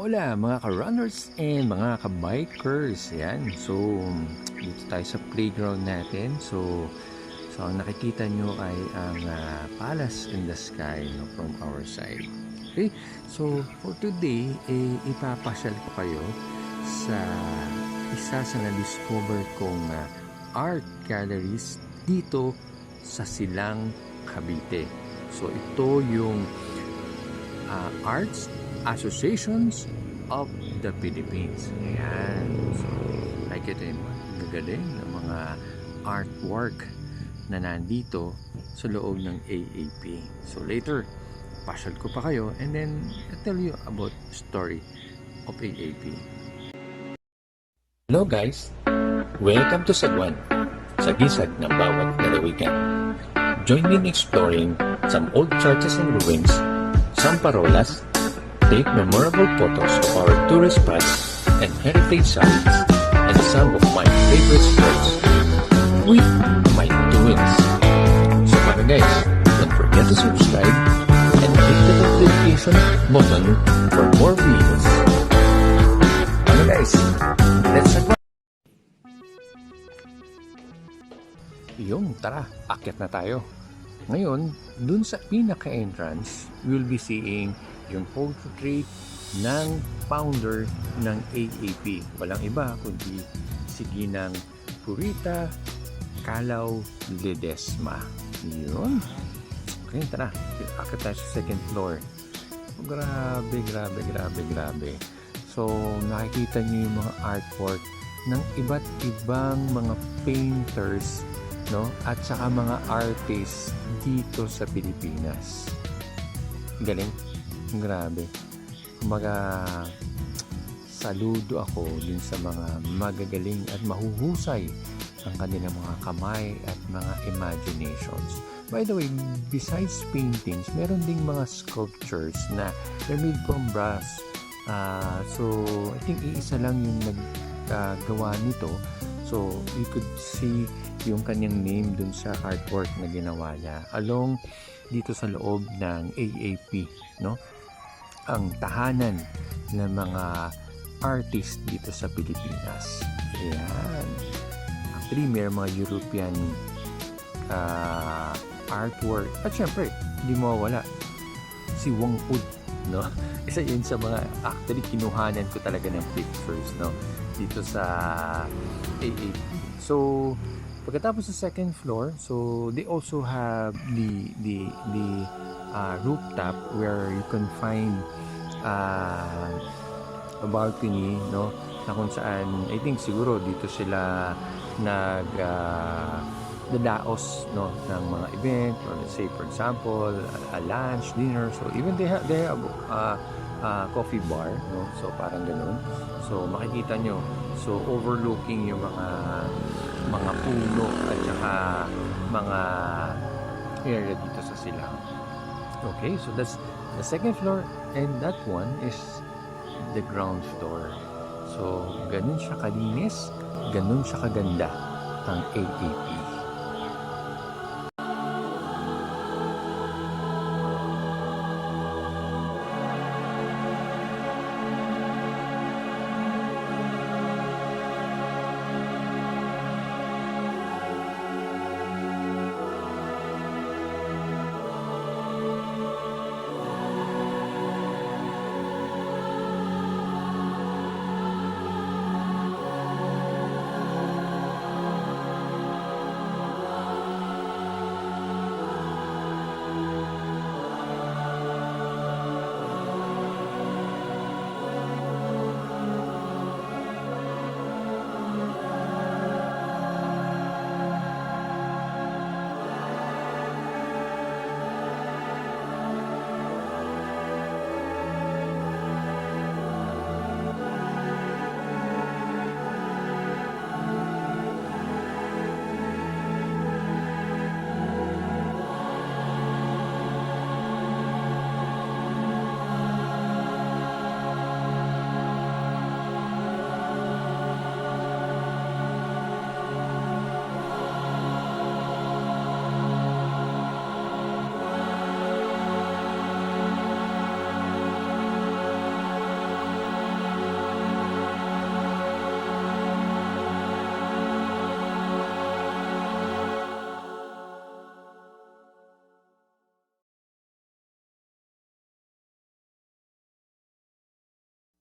Hola mga ka-runners and mga ka-bikers. Yan. So, dito tayo sa playground natin. So ang nakikita nyo ay ang palace in the sky, no, from our side. Okay? So, for today, ipapasyal ko kayo sa isa sa na-discover kong art galleries dito sa Silang, Cavite. So, ito yung Arts Associations of the Philippines. Ayan. So, nakikita yung gagaling ng mga artwork na nandito sa loob ng AAP. So, later, pasyal ko pa kayo and then I'll tell you about the story of AAP. Hello guys! Welcome to Sagwan, sa gisag ng bawat lalawigan. Join me in exploring some old churches and ruins, some parolas, take memorable photos of our tourist spots and heritage sites, and some of my favorite spots with my twins. So guys, don't forget to subscribe and hit the notification button for more videos. Guys, let's go! Yung tara, akyat na tayo. Ngayon, dun sa pinaka-entrance, we'll be seeing yung portrait ng founder ng AAP. Walang iba kundi si Ginang Purita Calao Ledesma. Yun. Okay, tara. Akit tayo sa second floor. Oh, grabe. So, nakikita niyo yung mga artwork ng iba't ibang mga painters, no? At saka mga artists dito sa Pilipinas. Galing. Grabe. Kumbaga, saludo ako din sa mga magagaling at mahuhusay ang kanilang mga kamay at mga imaginations. By the way, besides paintings, meron ding mga sculptures na they're made from brass. So, I think iisa lang yung naggawa nito. So, you could see yung kanyang name dun sa artwork na ginawa niya along dito sa loob ng AAP, no? Ang tahanan ng mga artist dito sa Pilipinas. Ayan. Actually, may mga European artwork. At syempre, hindi mawawala si Wang Ud, no? Isa yun sa mga actually kinuhanan ko talaga ng pictures, no? Dito sa AAP. So, pagkatapos sa second floor, so they also have the rooftop where you can find a balcony, no, na kung saan I think siguro dito sila nagdadaos, no, ng mga event, or let's say for example a lunch, dinner. So even they have coffee bar, no, so parang ganun. So makikita nyo, so overlooking yung mga puno at saka mga area dito sa silang. Okay, so that's the second floor and that one is the ground floor. So ganun siya kalinis, ganun siya kaganda ang AAP.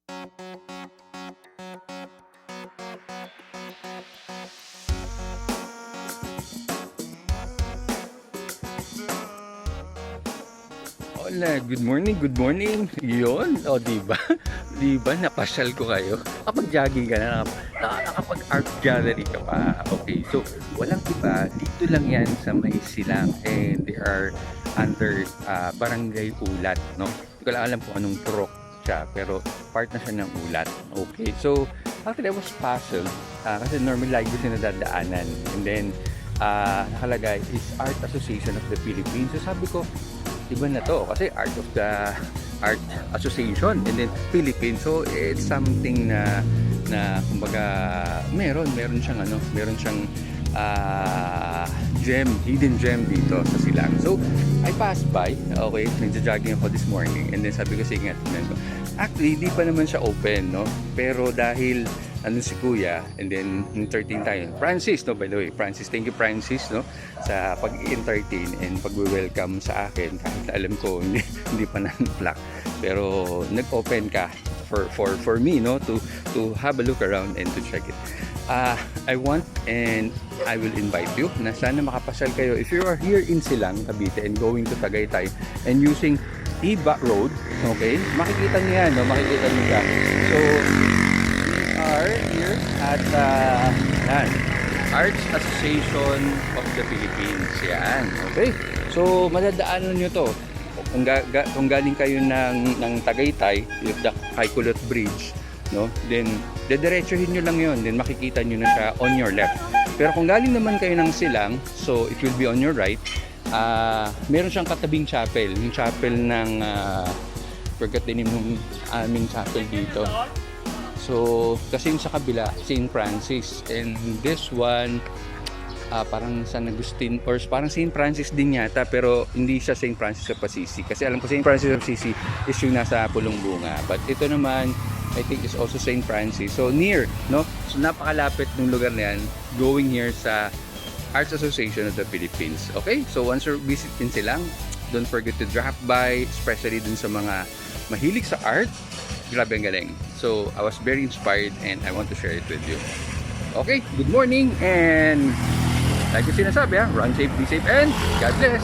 Hola, good morning, good morning. Yun, o diba? Diba, napasyal ko kayo. Kapag jogging ka na, nakakapag art gallery ka pa. Okay, so walang iba, dito lang yan sa May Silang and they are under Barangay Ulat, no? Hindi ko lang alam kung anong purok siya, pero part na siya ng Ulat. Okay, so actually I was puzzled kasi normally lagi ko siya nadadaanan. And then, nakalagay is Art Association of the Philippines. So sabi ko, iba na to kasi Art Association and then Philippines, so it's something na kumbaga meron siyang hidden gem dito sa Silang. So I passed by, okay, nagja-jogging ako this morning and then sabi ko sige nga tingnan ko, actually hindi pa naman siya open, no, pero dahil ano si Kuya, and then entertain tayo. Francis, no, by the way, Francis, thank you Francis, no, sa pag-entertain and pag-welcome sa akin kahit alam ko hindi pa na-plak. Pero nag-open ka for me, no, to have a look around and to check it. I want and I will invite you na sana makapasyal kayo if you are here in Silang, Cavite and going to Tagaytay and using Iba Road, okay? Makikita niyo yan, no? Makikita niyo ka. So, are here at Arts Association of the Philippines. Yan. Okay. So, madadaanan nyo to. Kung galing kayo ng Tagaytay, yung Kaikulot Bridge, no? Then, dediretsuhin nyo lang yon. Then, makikita nyo na siya on your left. Pero kung galing naman kayo ng Silang, so it will be on your right, meron siyang katabing chapel. Yung chapel ng, forgot the name ng aming chapel dito. So, kasi yung sa kabila, St. Francis. And this one, parang San Agustin, or parang St. Francis din yata, pero hindi siya St. Francis of Assisi. Kasi alam ko St. Francis of Assisi is yung nasa Pulong Bunga. But ito naman, I think is also St. Francis. So, near, no? So, napakalapit ng lugar na yan, going here sa Arts Association of the Philippines. Okay? So, once you visit in Silang, don't forget to drop by, especially dun sa mga mahilig sa art. Grabe ang galing. So, I was very inspired and I want to share it with you. Okay, good morning and like yung sinasabi, run safe, be safe, and God bless!